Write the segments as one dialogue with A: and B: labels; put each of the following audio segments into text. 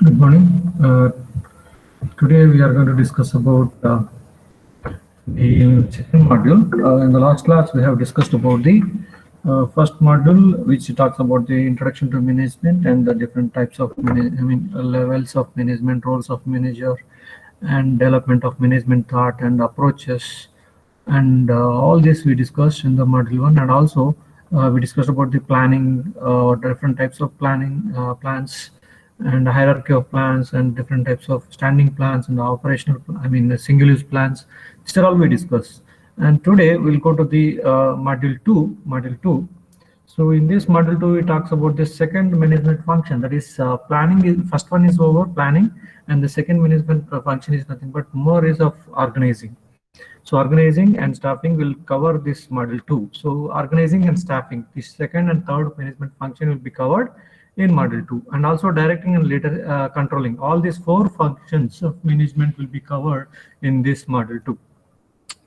A: Good morning. Today we are going to discuss about the second module. In the last class, we have discussed about the first module, which talks about the introduction to management and the different types of levels of management, roles of manager, and development of management thought and approaches. And all this we discussed in the module one, and also we discussed about the planning, different types of planning plans and hierarchy of plans and different types of standing plans and the operational, the single use plans. These are all we discussed. And today we'll go to the module two. So in this module two, it talks about the second management function, that is planning. First one is over planning, and the second management function is nothing but more is of organizing. So organizing and staffing will cover this module two. So organizing and staffing, the second and third management function will be covered in module two, and also directing and later controlling. All these four functions of management will be covered in this module two.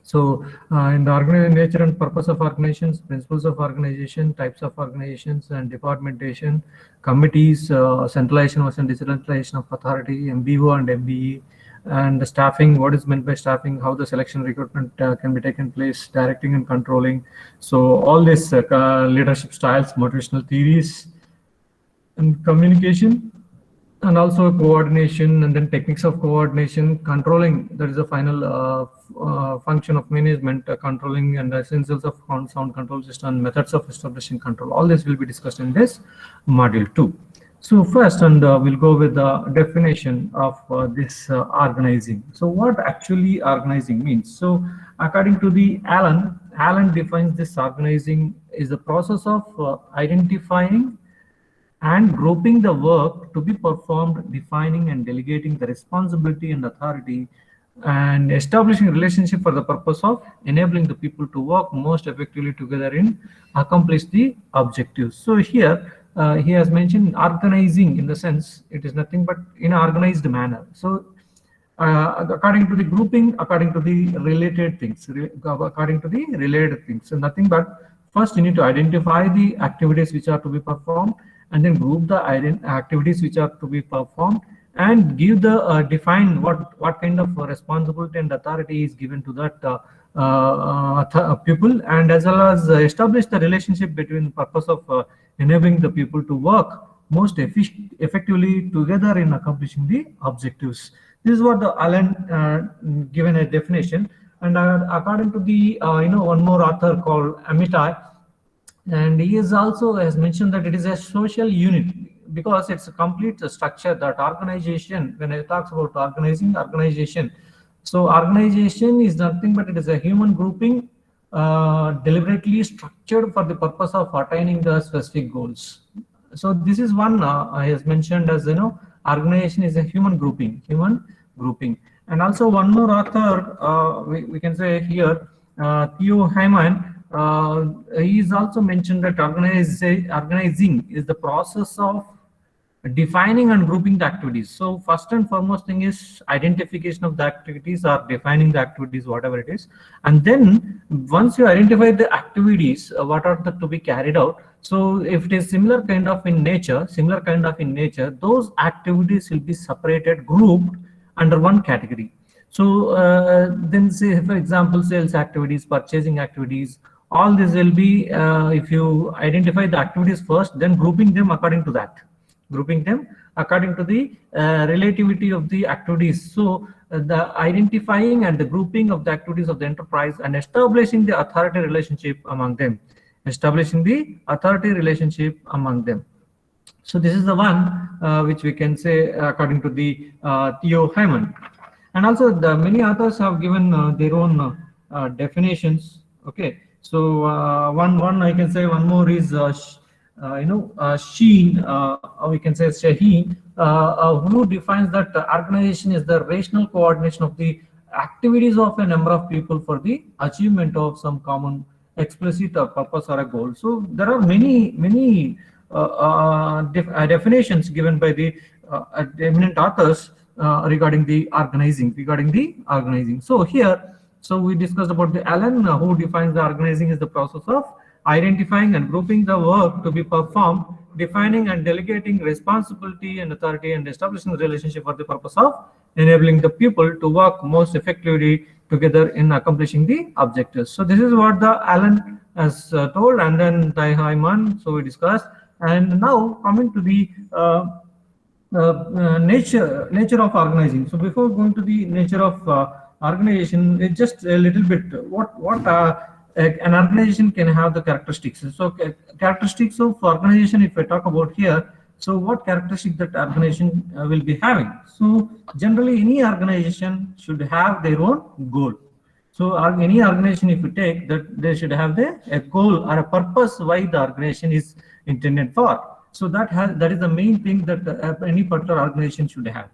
A: So in the organization nature and purpose of organizations, principles of organization, types of organizations and departmentation, committees, centralization versus decentralization of authority, MBO and MBE, and the staffing, what is meant by staffing, how the selection recruitment can be taken place, directing and controlling. So all this leadership styles, motivational theories, and communication, and also coordination, and then techniques of coordination, controlling, that is the final function of management, controlling, and the essentials of sound control system, methods of establishing control. All this will be discussed in this module 2. So first, and we'll go with the definition of this organizing. So what actually organizing means? So according to the Allen defines this organizing is the process of identifying and grouping the work to be performed, defining and delegating the responsibility and authority, and establishing a relationship for the purpose of enabling the people to work most effectively together in accomplish the objectives. So here he has mentioned organizing, in the sense it is nothing but in an organized manner. So according to the grouping, according to the related things, so nothing but first you need to identify the activities which are to be performed, and then group the activities which are to be performed, and give the define what kind of responsibility and authority is given to that people, and as well as establish the relationship between the purpose of enabling the people to work most effectively together in accomplishing the objectives. This is what the Allen given a definition. And according to the one more author called Amitai, and he is also has mentioned that it is a social unit, because it's a complete structure that organization, when it talks about organization, so organization is nothing but it is a human grouping deliberately structured for the purpose of attaining the specific goals. So this is one I has mentioned as organization is a human grouping. And also one more author we can say here, Theo Hyman, he is also mentioned that organizing is the process of defining and grouping the activities. So first and foremost thing is identification of the activities or defining the activities, whatever it is. And then once you identify the activities, what are to be carried out. So if it is similar kind of in nature, those activities will be separated, grouped under one category. So then say, for example, sales activities, purchasing activities, all this will be, if you identify the activities first, then grouping them according to that. Grouping them according to the relativity of the activities. So the identifying and the grouping of the activities of the enterprise, and establishing the authority relationship among them. So this is the one which we can say according to the Theo Hyman. And also the many authors have given their own definitions. Okay, so one I can say one more is Sheen, we can say Shaheen, who defines that organization is the rational coordination of the activities of a number of people for the achievement of some common explicit or purpose or a goal. So there are many definitions given by the eminent authors regarding the organizing. So here, so we discussed about the Allen, who defines the organizing as the process of identifying and grouping the work to be performed, defining and delegating responsibility and authority and establishing the relationship for the purpose of enabling the people to work most effectively together in accomplishing the objectives. So this is what the Alan has told, and then Tai Hyman, so we discussed. And now coming to the nature of organizing. So before going to the nature of organization, it's just a little bit what an organization can have the characteristics. So characteristics of organization, if I talk about here, so what characteristics that organization will be having. So generally any organization should have their own goal. So any organization, if you take that, they should have a goal or a purpose why the organization is intended for. So that is the main thing that any particular organization should have.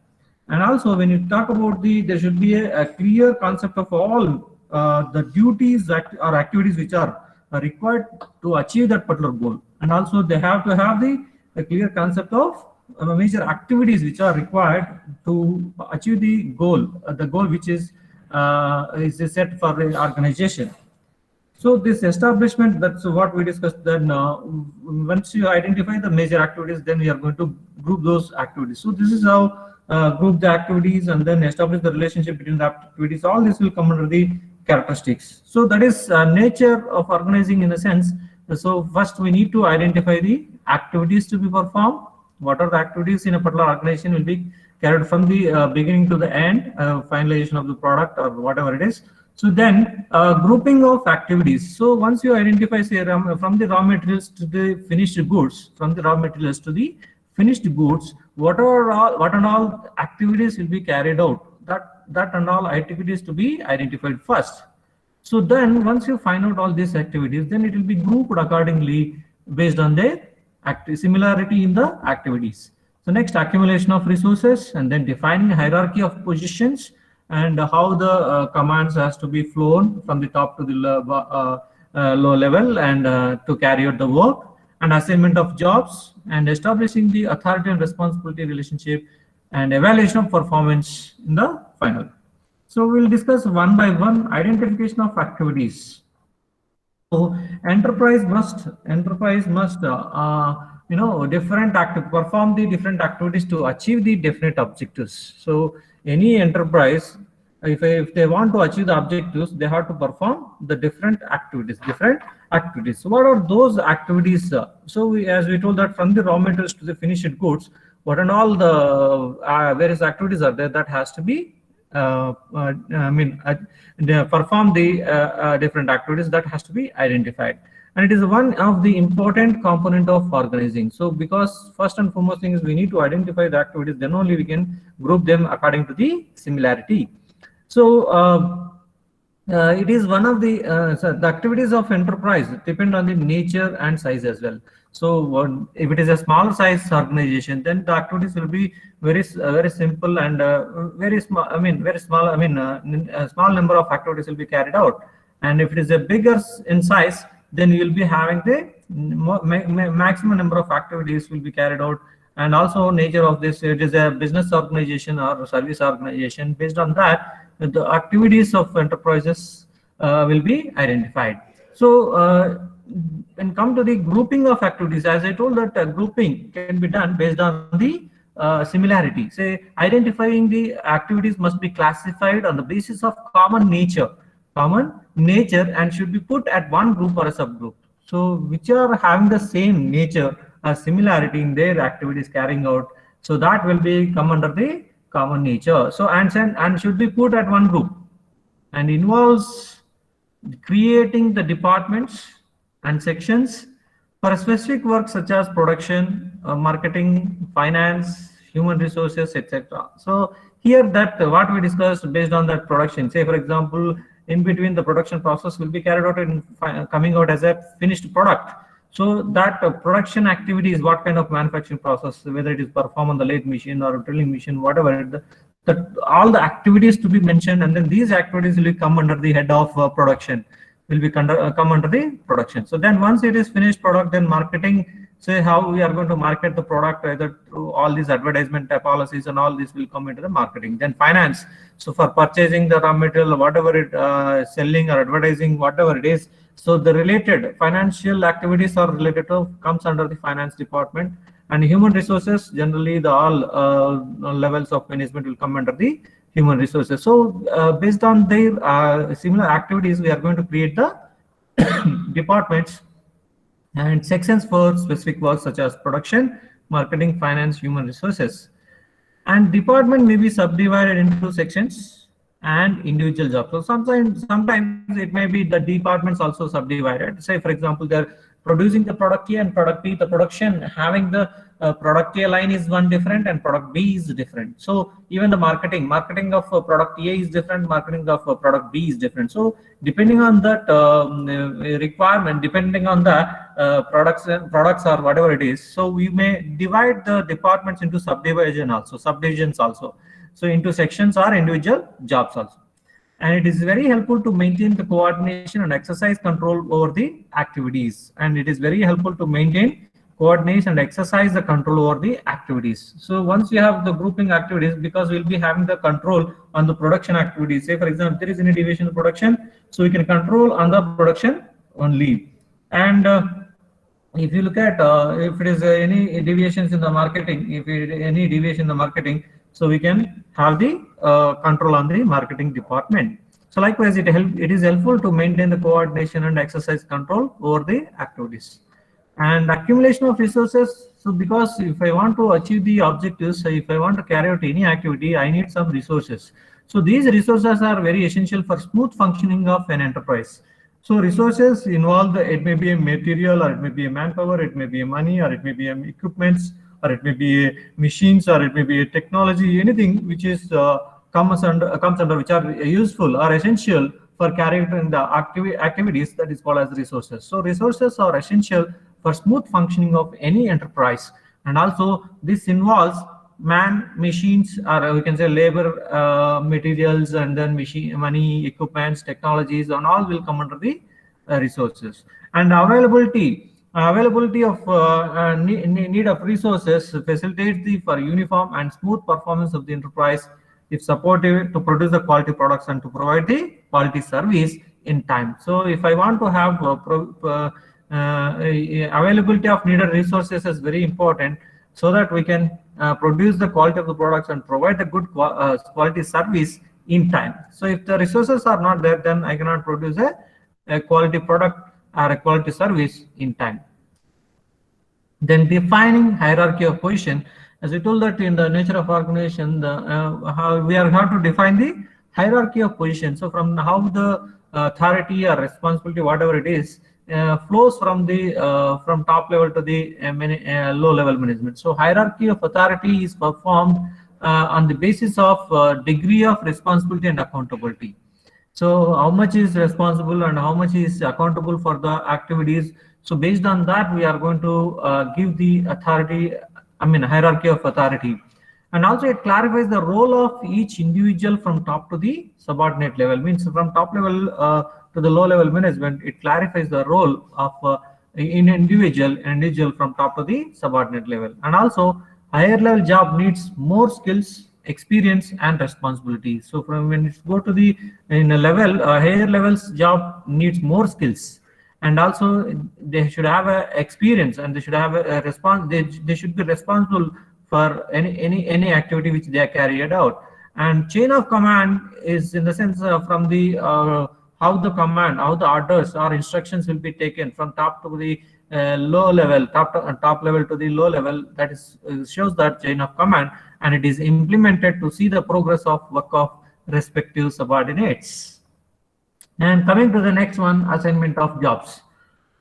A: And also when you talk about there should be a clear concept of all the duties or activities which are required to achieve that particular goal. And also they have to have a clear concept of major activities which are required to achieve the goal which is set for the organization. So this establishment, that's what we discussed. Then once you identify the major activities, then we are going to group those activities. So this is how group the activities and then establish the relationship between the activities. All this will come under the characteristics. So that is nature of organizing in a sense. So first we need to identify the activities to be performed. What are the activities in a particular organization will be carried from the beginning to the end, finalization of the product or whatever it is. So then grouping of activities. So once you identify, say, from the raw materials to the finished goods, from the raw materials to the finished goods, what and all activities will be carried out. That and all activities to be identified first. So then once you find out all these activities, then it will be grouped accordingly based on the similarity in the activities. So next, accumulation of resources, and then defining hierarchy of positions and how the commands has to be flown from the top to the low level and to carry out the work, and assignment of jobs, and establishing the authority and responsibility relationship, and evaluation of performance in the final. So we'll discuss one by one. Identification of activities. So enterprise must perform the different activities to achieve the definite objectives. So any enterprise, if they want to achieve the objectives, they have to perform the different activities. So what are those activities? So as we told that from the raw materials to the finished goods, what and all the various activities are there that has to be perform the different activities that has to be identified. And it is one of the important component of organizing. So because first and foremost thing is we need to identify the activities, then only we can group them according to the similarity. So it is one of the activities of enterprise depend on the nature and size as well. So if it is a small size organization, then the activities will be very simple and very small. A small number of activities will be carried out. And if it is a bigger in size, then you will be having the maximum number of activities will be carried out. And also nature of this, it is a business organization or a service organization. Based on that, the activities of enterprises will be identified. So when come to the grouping of activities, as I told that and can be done based on the similarity. Say identifying the activities must be classified on the basis of common nature and should be put at one group or a subgroup. So which are having the same nature or similarity in their activities carrying out. So that will be come under the common nature. So and should be put at one group and involves creating the departments and sections for a specific work such as production, marketing, finance, human resources, etc. So here that what we discussed based on that production, say for example, in between the production process will be carried out and coming out as a finished product. So that production activity is what kind of manufacturing process, whether it is performed on the lathe machine or drilling machine, whatever, all the activities to be mentioned, and then these activities will come under the head of production, will be come under the production. So then once it is finished product, then marketing, say how we are going to market the product, either through all these advertisement policies and all this will come into the marketing. Then finance, so for purchasing the raw material, whatever it selling or advertising, whatever it is, So the related financial activities are related to comes under the finance department, and human resources generally the all levels of management will come under the human resources. So based on their similar activities, we are going to create the departments and sections for specific work such as production, marketing, finance, human resources. And department may be subdivided into sections and individual jobs. So sometimes it may be the departments also subdivided. Say for example, they're producing the product A and product B. The production having the product A line is one different and product B is different. So even the marketing of product A is different, marketing of product B is different. So depending on that requirement, depending on the products or whatever it is, so we may divide the departments into subdivisions also, so into sections or individual jobs also. And it is very helpful to maintain the coordination and exercise control over the activities, and it is very helpful to maintain coordination and exercise the control over the activities. So once you have the grouping activities, because we'll be having the control on the production activities, say for example, if there is any deviation in production, so we can control on the production only. And if you look at if it is any deviations in the marketing, any deviation in the marketing, so we can have the control on the marketing department. So likewise, it is helpful to maintain the coordination and exercise control over the activities. And accumulation of resources. So because if I want to achieve the objectives, if I want to carry out any activity, I need some resources. So these resources are very essential for smooth functioning of an enterprise. So resources involve it may be a material, or it may be a manpower, it may be a money, or it may be equipments, or it may be machines, or it may be a technology, anything which is comes under which are useful or essential for carrying out the activities, that is called as resources. So resources are essential for smooth functioning of any enterprise, and also this involves man, machines, or we can say labor, materials, and then money, equipments, technologies, and all will come under the resources. And availability of need of resources facilitates the for uniform and smooth performance of the enterprise, if supportive to produce the quality products and to provide the quality service in time. So if I want to have availability of needed resources is very important, so that we can produce the quality of the products and provide the good quality service in time. So if the resources are not there, then I cannot produce a quality product or a quality service in time. Then defining hierarchy of position. As I told that in the nature of organization, how we have to define the hierarchy of position. So from how the authority or responsibility, whatever it is, flows from the from top level to the low level management. So hierarchy of authority is performed on the basis of degree of responsibility and accountability. So how much is responsible and how much is accountable for the activities. So based on that, we are going to give the authority, hierarchy of authority. And also it clarifies the role of each individual from top to the subordinate level. Means from top level to the low level management, it clarifies the role of individual from top to the subordinate level. And also higher level job needs more skills, experience, and responsibility. So from when it go to the in a level higher levels, job needs more skills, and also they should have a experience, and they should have a response. They should be responsible for any activity which they are carried out. And chain of command is in the sense from the how the orders or instructions will be taken from top to the low level, top level to the low level. That is shows that chain of command, and it is implemented to see the progress of work of respective subordinates. And coming to the next one, assignment of jobs.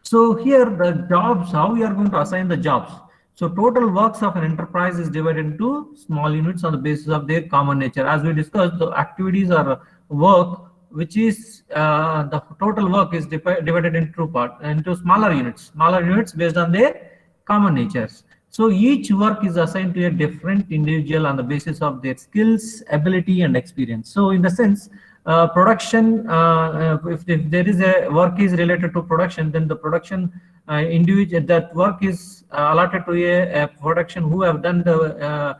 A: So here the jobs, how we are going to assign the jobs. So total works of an enterprise is divided into small units on the basis of their common nature. As we discussed, the activities or work, which is the total work is divided into smaller units based on their common natures. So each work is assigned to a different individual on the basis of their skills, ability, and experience. So in the sense, production, if there is a work is related to production, then the production individual, that work is allotted to a production who have done the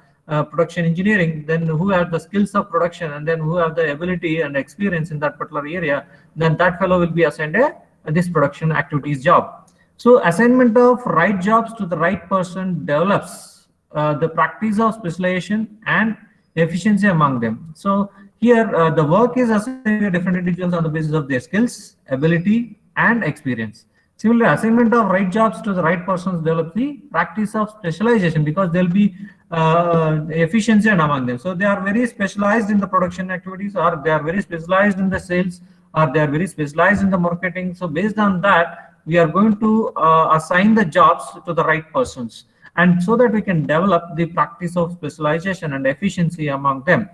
A: production engineering, then who have the skills of production, and then who have the ability and experience in that particular area, then that fellow will be assigned a this production activities job. So assignment of right jobs to the right person develops the practice of specialization and efficiency among them. So here the work is assigned to different individuals on the basis of their skills, ability, and experience. Similarly, assignment of right jobs to the right persons develops the practice of specialization, because there will be efficiency among them. So they are very specialized in the production activities, or they are very specialized in the sales, or they are very specialized in the marketing. So based on that, we are going to assign the jobs to the right persons, and so that we can develop the practice of specialization and efficiency among them,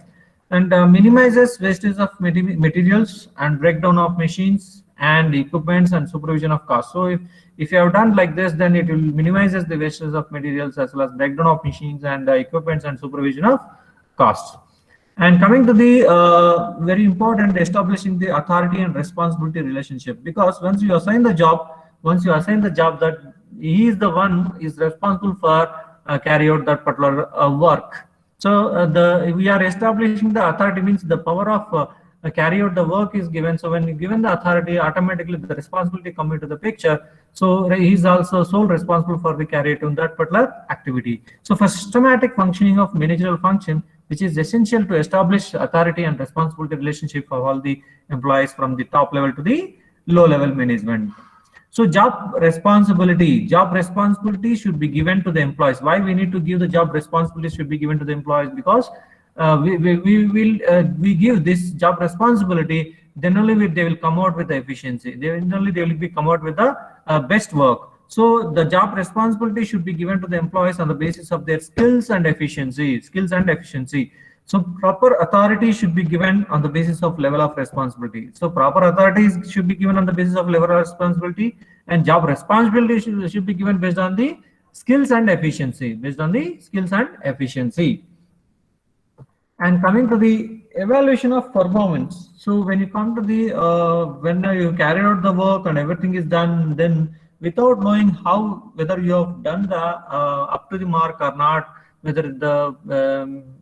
A: and minimizes wastage of materials and breakdown of machines and equipments and supervision of costs. So if you have done like this, then it will minimizes the wastage of materials as well as breakdown of machines and equipments and supervision of costs. And coming to the very important, establishing the authority and responsibility relationship, because once you assign the job, that he is the one is responsible for carry out that particular work. So we are establishing the authority, means the power of carry out the work is given. So when you given the authority, automatically the responsibility come into the picture. So he is also sole responsible for the carry out on that particular activity. So for systematic functioning of managerial function, which is essential to establish authority and responsibility relationship for all the employees from the top level to the low level management. So job responsibility should be given to the employees. Why we need to give the job responsibility should be given to the employees? Because we give this job responsibility, then only they will come out with the efficiency. Then only they will come out with the best work. So the job responsibility should be given to the employees on the basis of their skills and efficiency. So proper authority should be given on the basis of level of responsibility. So proper authorities should be given on the basis of level of responsibility, and job responsibility should be given based on the skills and efficiency. And coming to the evaluation of performance. So when you come to the when you carry out the work and everything is done, then without knowing whether you have done the up to the mark or not, whether the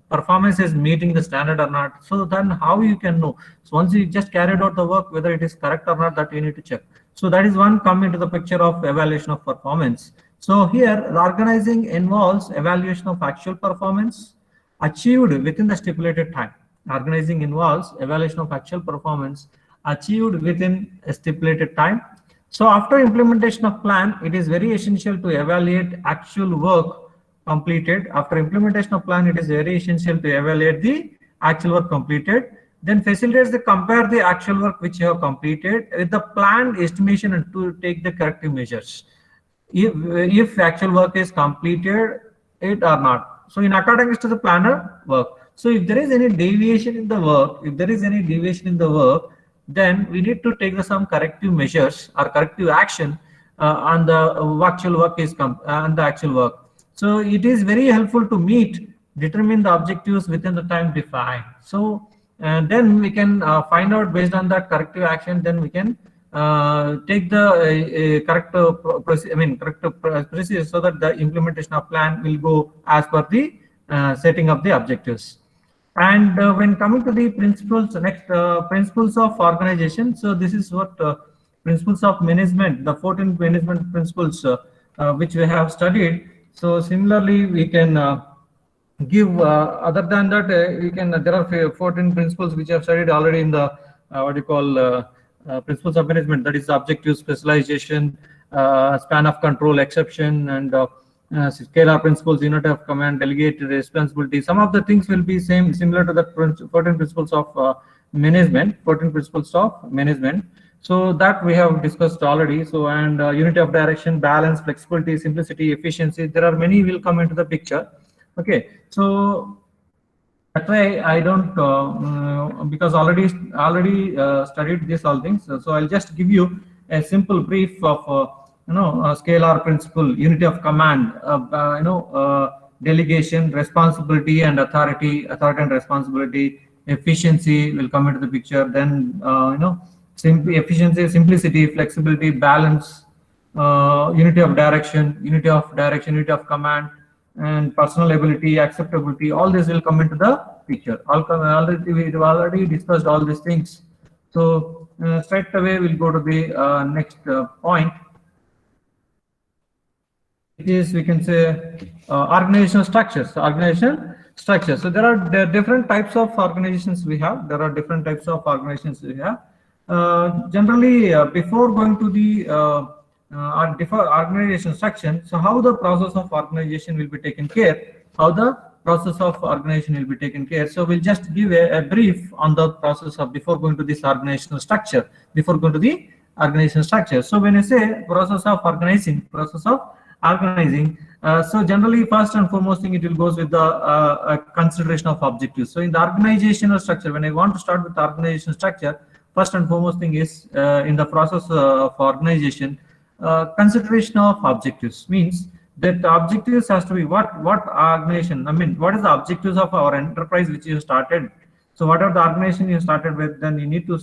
A: performance is meeting the standard or not, so then how you can know? So once you just carried out the work, whether it is correct or not, that you need to check. So that is one come into the picture of evaluation of performance. So here the organizing involves evaluation of actual performance achieved within the stipulated time. Organizing involves evaluation of actual performance achieved within a stipulated time. So after implementation of plan, it is very essential to evaluate actual work completed. After implementation of plan, it is very essential to evaluate the actual work completed. Then facilitates the compare the actual work which you have completed with the planned estimation and to take the corrective measures. If actual work is completed it or not. So in accordance to the planner work. So if there is any deviation in the work, then we need to take some corrective measures or corrective action on the actual work on the actual work. So it is very helpful to determine the objectives within the time defined. So then we can find out based on that corrective action, then we can take the correct procedure, so that the implementation of plan will go as per the setting of the objectives. And when coming to the principles, next principles of organization. So this is what principles of management, the 14 management principles which we have studied. So similarly, we can give other than that, there are 14 principles which I have studied already in the principles of management. That is objective, specialization, span of control, exception, and scalar principles, unit of command, delegated responsibility. Some of the things will be similar to the 14 principles of management. So that we have discussed already. So and unity of direction, balance, flexibility, simplicity, efficiency. There are many will come into the picture. Okay, so that's why I don't because already studied this all things. So I'll just give you a simple brief of scalar principle, unity of command, delegation, responsibility and authority and responsibility, efficiency will come into the picture. Then efficiency, simplicity, flexibility, balance, unity of direction, unity of command, and personal ability, acceptability. All this will come into the picture. We've already discussed all these things. So straight away we'll go to the next point. It is, we can say, organizational structures. Organization structures. So there are different types of organizations we have. There are different types of organizations we have. Generally, before going to the organization section, so how the process of organization will be taken care, how the process of organization will be taken care. So we'll just give a brief on the process of before going to this organizational structure, before going to the organizational structure. So when I say process of organizing, so generally first and foremost thing, it will goes with the consideration of objectives. So in the organizational structure, when I want to start with the organizational structure, first and foremost thing is in the process of organization, consideration of objectives means that the objectives has to be what organization, I mean, what is the objectives of our enterprise which you started. So whatever the organization you started with, then you need to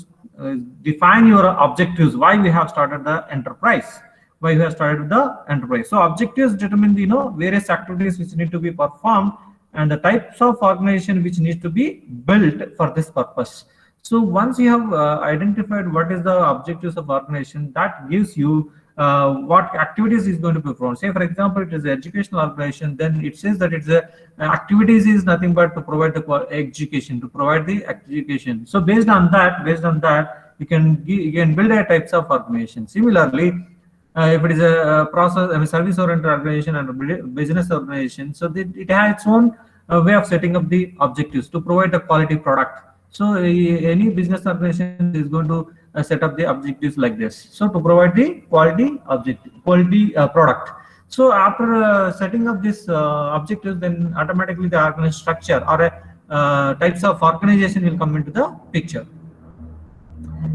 A: define your objectives, why we have started the enterprise, why you have started with the enterprise. So objectives determine the various activities which need to be performed and the types of organization which needs to be built for this purpose. So once you have identified what is the objectives of organization, that gives you what activities is going to be performed. Say for example, it is an educational organization, then it says that it's a activities is nothing but to provide the education, to provide the education. So based on that, you can build a types of organization. Similarly, if it is a process, service oriented organization and a business organization, so it has its own way of setting up the objectives to provide a quality product. So any business organization is going to set up the objectives like this. So to provide the quality product. So after setting up this objectives, then automatically the organizational structure or types of organization will come into the picture.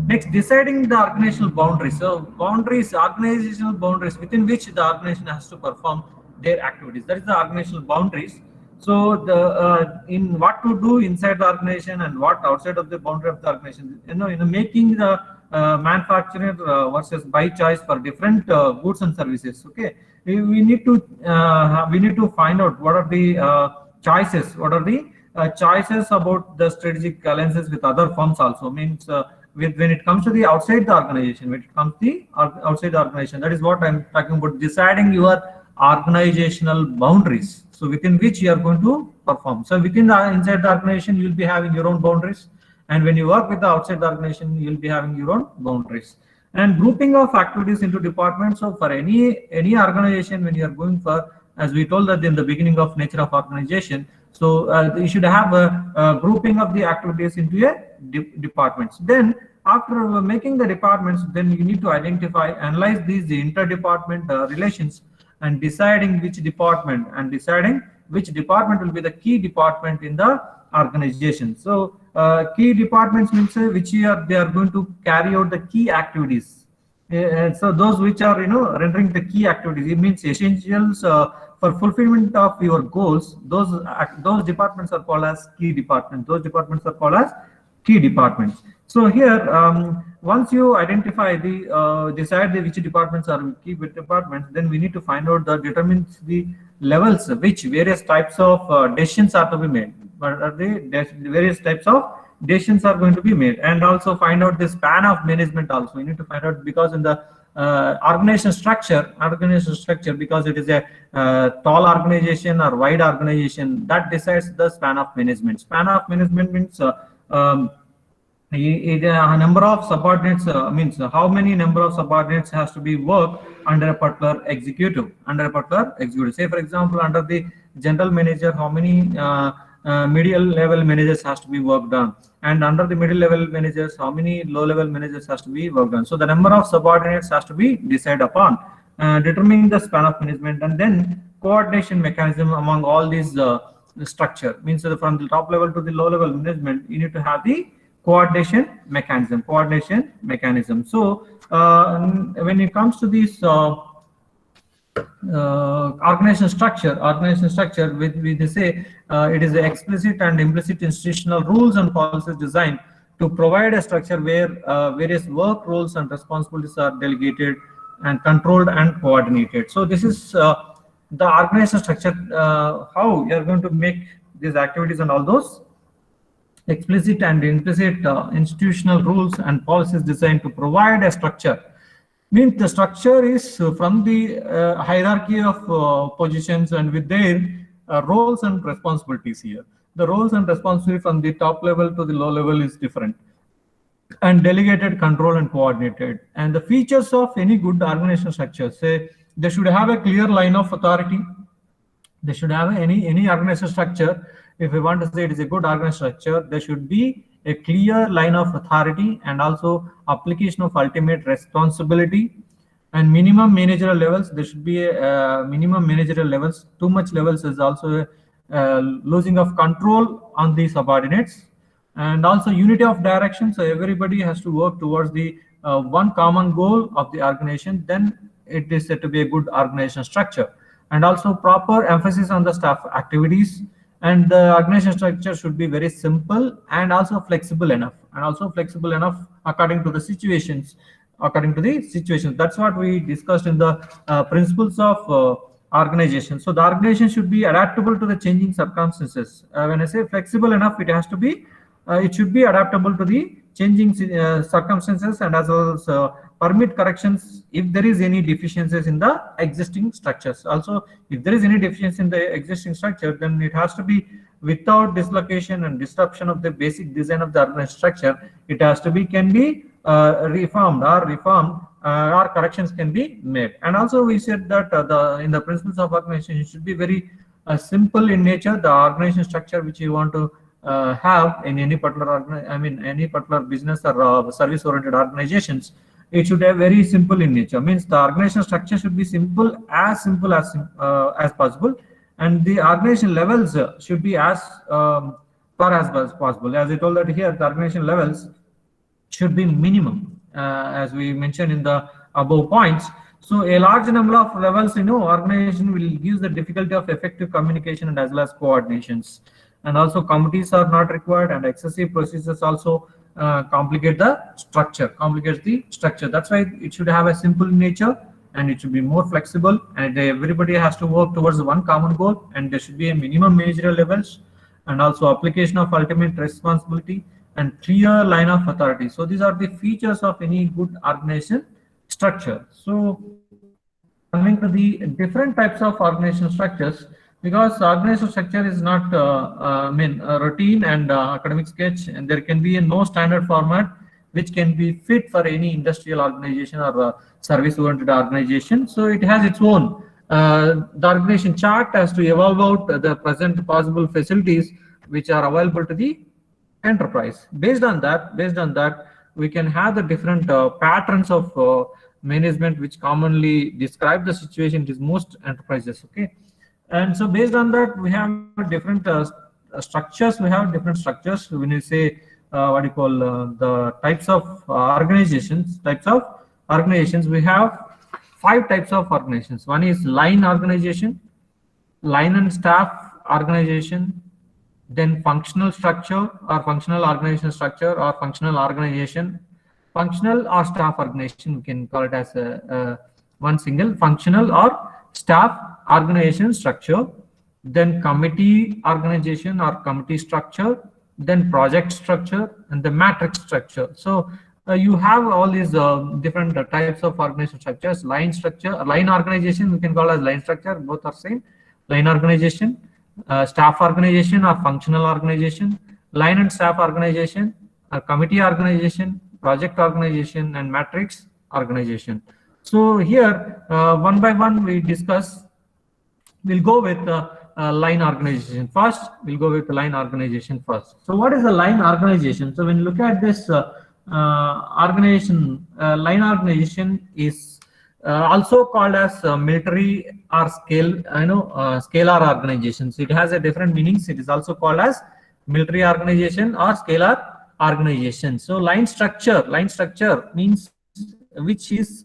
A: Next, deciding the organizational boundaries. So boundaries, organizational boundaries within which the organization has to perform their activities. That is the organizational boundaries. So the in what to do inside the organization and what outside of the boundary of the organization. Making the manufacturer versus by choice for different goods and services. Okay, we need to find out what are the choices. What are the choices about the strategic alliances with other firms also means. When it comes to the outside the organization, outside the organization, that is what I'm talking about, deciding your organizational boundaries. So within which you are going to perform. So within the inside the organization, you'll be having your own boundaries, and when you work with the outside the organization, you'll be having your own boundaries. And grouping of activities into departments. So for any organization, when you are going for, as we told that in the beginning of nature of organization, so you should have a grouping of the activities into a departments. Then after making the departments, then you need to analyze these interdepartment relations and deciding which department will be the key department in the organization. So key departments means they are going to carry out the key activities. So those which are rendering the key activities, it means essentials for fulfillment of your goals. Those departments are called as key departments. So here, once you identify decide which departments are key departments, then we need to find out determines the levels which various types of decisions are to be made. What are the various types of decisions are going to be made, and also find out the span of management also. We need to find out, because in the organizational structure, because it is a tall organization or wide organization, that decides the span of management. Span of management means a number of subordinates, means how many number of subordinates has to be worked under a particular executive. Say for example, under the general manager, how many middle level managers has to be worked on, and under the middle level managers, how many low level managers has to be worked on. So the number of subordinates has to be decided upon, determining the span of management, and then coordination mechanism among all these structure. Means from the top level to the low level management, you need to have the coordination mechanism. So when it comes to this organizational structure, we say it is explicit and implicit institutional rules and policies designed to provide a structure where various work roles and responsibilities are delegated and controlled and coordinated. So this is the organizational structure, how you are going to make these activities and all those. explicit and implicit institutional rules and policies designed to provide a structure. Means the structure is from the hierarchy of positions and with their roles and responsibilities here. The roles and responsibility from the top level to the low level is different, and delegated control and coordinated. And the features of any good organizational structure, say they should have a clear line of authority. They should have any organizational structure. If we want to say it is a good organizational structure, there should be a clear line of authority and also application of ultimate responsibility and minimum managerial levels. There should be a minimum managerial levels. Too much levels is also a losing of control on the subordinates, and also unity of direction. So everybody has to work towards the one common goal of the organization. Then it is said to be a good organizational structure. And also proper emphasis on the staff activities, and the organization structure should be very simple and also flexible enough, according to the situations. That's what we discussed in the principles of organization. So the organization should be adaptable to the changing circumstances. When I say flexible enough, it has to be it should be adaptable to the changing circumstances, and as well as permit corrections if there is any deficiencies in the existing structures. Also, if there is any deficiency in the existing structure, then it has to be without dislocation and disruption of the basic design of the organized structure. It has to be can be reformed or corrections can be made. And also we said that in the principles of organization, it should be very simple in nature. The organization structure which you want to have in any particular any particular business or service oriented organizations, it should have very simple in nature. Means the organizational structure should be simple as possible, and the organization levels should be as far as possible. As I told that here, the organization levels should be minimum, as we mentioned in the above points. So a large number of levels, organization will give the difficulty of effective communication and as well as coordinations. And also committees are not required, and excessive procedures also complicates the structure. That's why it should have a simple nature, and it should be more flexible, and everybody has to work towards one common goal, and there should be a minimum managerial levels, and also application of ultimate responsibility and clear line of authority. So these are the features of any good organization structure. So coming to the different types of organizational structures, because organizational structure is not a routine and academic sketch, and there can be no standard format which can be fit for any industrial organization or service oriented organization. So it has its own the organization chart has to evolve out the present possible facilities which are available to the enterprise. Based on that we can have the different patterns of management which commonly describe the situation in most enterprises. Okay. And so based on that, we have different structures. We have different structures. When you say the types of organizations, we have 5 types of organizations. One is line organization, line and staff organization, then functional structure or functional organization structure or functional organization, functional or staff organization. We can call it as one single functional or staff organization structure, then committee organization or committee structure, then project structure, and the matrix structure. So you have all these different types of organization structures. Line structure, line organization, we can call as line structure, both are same. Line organization, staff organization or functional organization, line and staff organization, committee organization, project organization, and matrix organization. So here, one by one, we discuss. We'll go with line organization first. So what is a line organization? So when you look at this organization, line organization is also called as military or scalar organizations. It has a different meanings. It is also called as military organization or scalar organization. So line structure means which is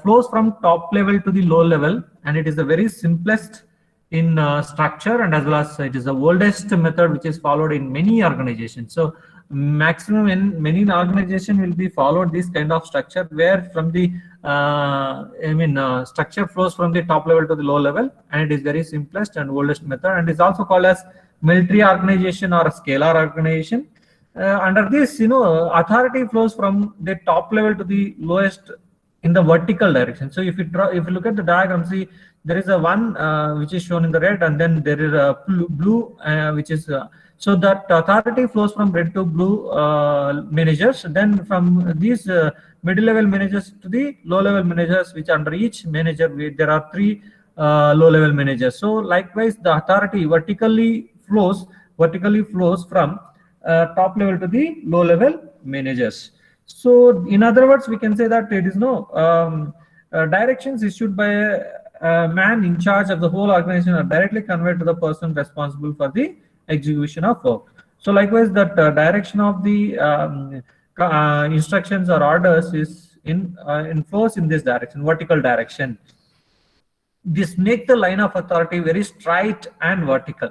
A: flows from top level to the low level, and it is the very simplest in structure, and as well as it is the oldest method which is followed in many organizations. So maximum in many organizations will be followed this kind of structure, where from the structure flows from the top level to the low level, and it is very simplest and oldest method, and is also called as military organization or a scalar organization. Under this, authority flows from the top level to the lowest in the vertical direction. So if if you look at the diagram, see there is a one which is shown in the red, and then there is a blue which is so that authority flows from red to blue managers. Then from these middle level managers to the low level managers, which under each manager there are three low level managers. So likewise, the authority vertically flows from top level to the low level managers. So in other words, we can say that it is no directions issued by a man in charge of the whole organization are directly conveyed to the person responsible for the execution of work. So likewise, that direction of the instructions or orders is in flows in this direction, vertical direction. This make the line of authority very straight and vertical,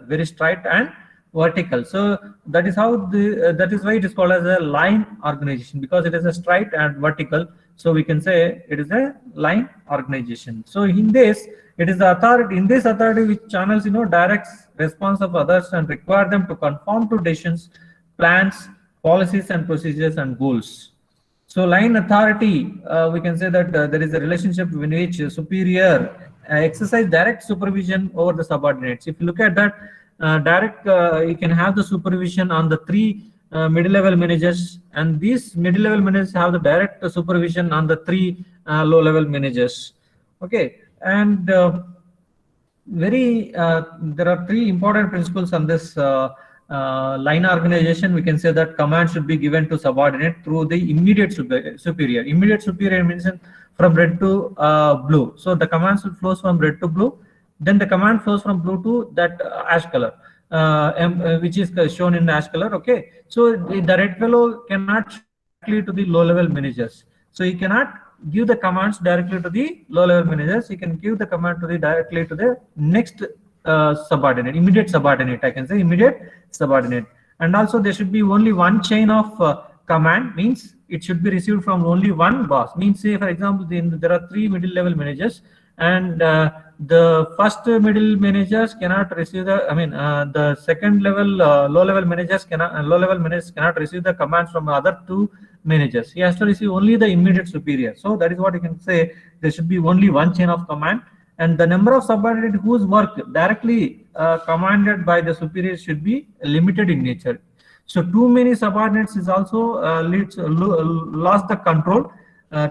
A: so that is how that is why it is called as a line organization, because it is a straight and vertical. So we can say it is a line organization. So in this, it is the authority, in this authority which channels directs response of others and require them to conform to decisions, plans, policies and procedures and goals. So line authority, we can say that there is a relationship in which superior exercise direct supervision over the subordinates. If you look at that, you can have the supervision on the three middle level managers, and these middle level managers have the direct supervision on the three low level managers. Okay, and there are three important principles on this line organization. We can say that command should be given to subordinate through the immediate superior. Immediate superior means from red to blue. So the command flows from red to blue. Then the command flows from blue to that ash color, which is shown in ash color. Okay, so the red fellow cannot directly to the low level managers. So he cannot give the commands directly to the low level managers. He can give the command to the directly to the next subordinate, immediate subordinate. I can say immediate subordinate. And also there should be only one chain of command, means it should be received from only one boss. Means say for example, there are three middle level managers, and the first middle managers cannot receive the, the second level low level managers cannot receive the commands from other two managers. He has to receive only the immediate superior. So that is what you can say, there should be only one chain of command, and the number of subordinates whose work directly commanded by the superior should be limited in nature. So too many subordinates is also lost the control.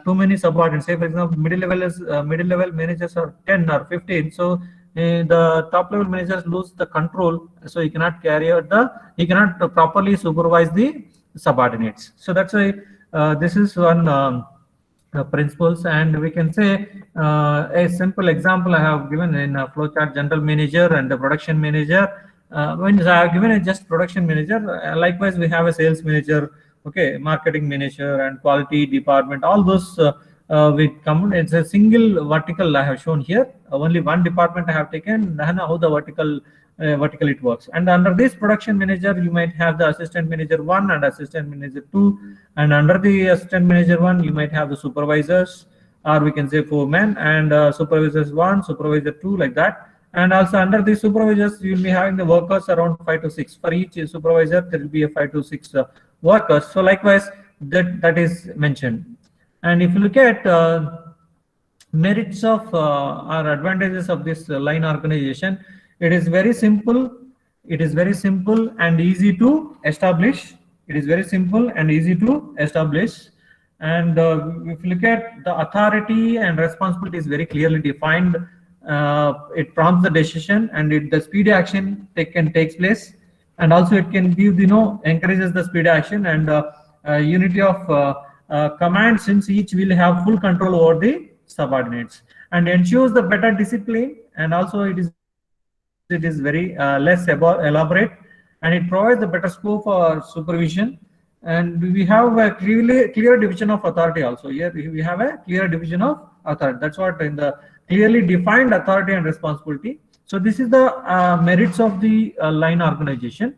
A: Too many subordinates, say for example middle level managers are 10 or 15, so the top level managers lose the control, so he cannot he cannot properly supervise the subordinates. So that's why this is one principles. And we can say a simple example I have given in a flowchart: general manager and the production manager. When I have given a just production manager, likewise we have a sales manager, okay, marketing manager and quality department. All those we come. It's a single vertical I have shown here. Only one department I have taken. How the vertical it works. And under this production manager, you might have the assistant manager 1 and assistant manager 2, and under the assistant manager 1 you might have the supervisors, or we can say foreman, and supervisors 1, supervisor 2, like that. And also under the supervisors you will be having the workers around 5 to 6. For each supervisor there will be a 5 to 6 workers. So likewise that is mentioned. And if you look at merits of or advantages of this line organization, it is very simple. It is very simple and easy to establish. It is very simple and easy to establish. And if you look at the authority and responsibility is very clearly defined. It prompts the decision, and the speedy action takes place, and also it can give encourages the speedy action and unity of command, since each will have full control over the subordinates, and ensures the better discipline. And also it is very less elaborate, and it provides the better scope for supervision. And we have a clear division of authority also. Here we have a clear division of authority. That's what in the clearly defined authority and responsibility. So this is the merits of the line organization.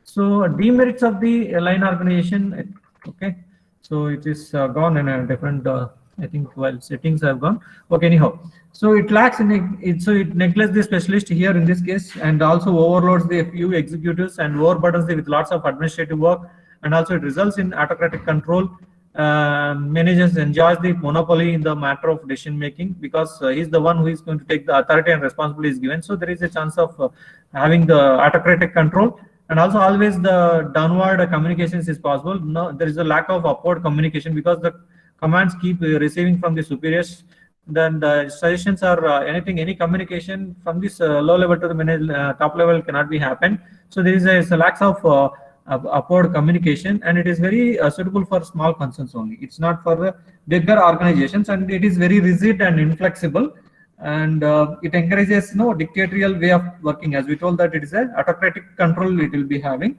A: So demerits of the line organization, okay. So it is gone in a different, I think, while settings have gone. Okay, anyhow. So it lacks so it neglects the specialist here in this case, and also overloads the few executives and overburdens them with lots of administrative work, and also it results in autocratic control. Managers enjoys the monopoly in the matter of decision making, because he's the one who is going to take the authority and responsibility is given. So there is a chance of having the autocratic control, and also always the downward communications is possible. No, there is a lack of upward communication, because the commands keep receiving from the superiors. Then the suggestions are any communication from this low level to the top level cannot be happen. So there is a lack of upward communication, and it is very suitable for small concerns only. It's not for the bigger organizations, and it is very rigid and inflexible, and it encourages dictatorial way of working. As we told that it is a autocratic control it will be having,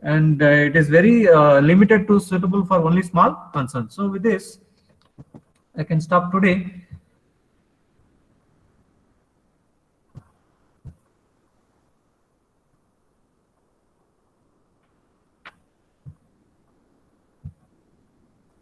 A: and it is very limited to suitable for only small concerns. So with this I can stop today.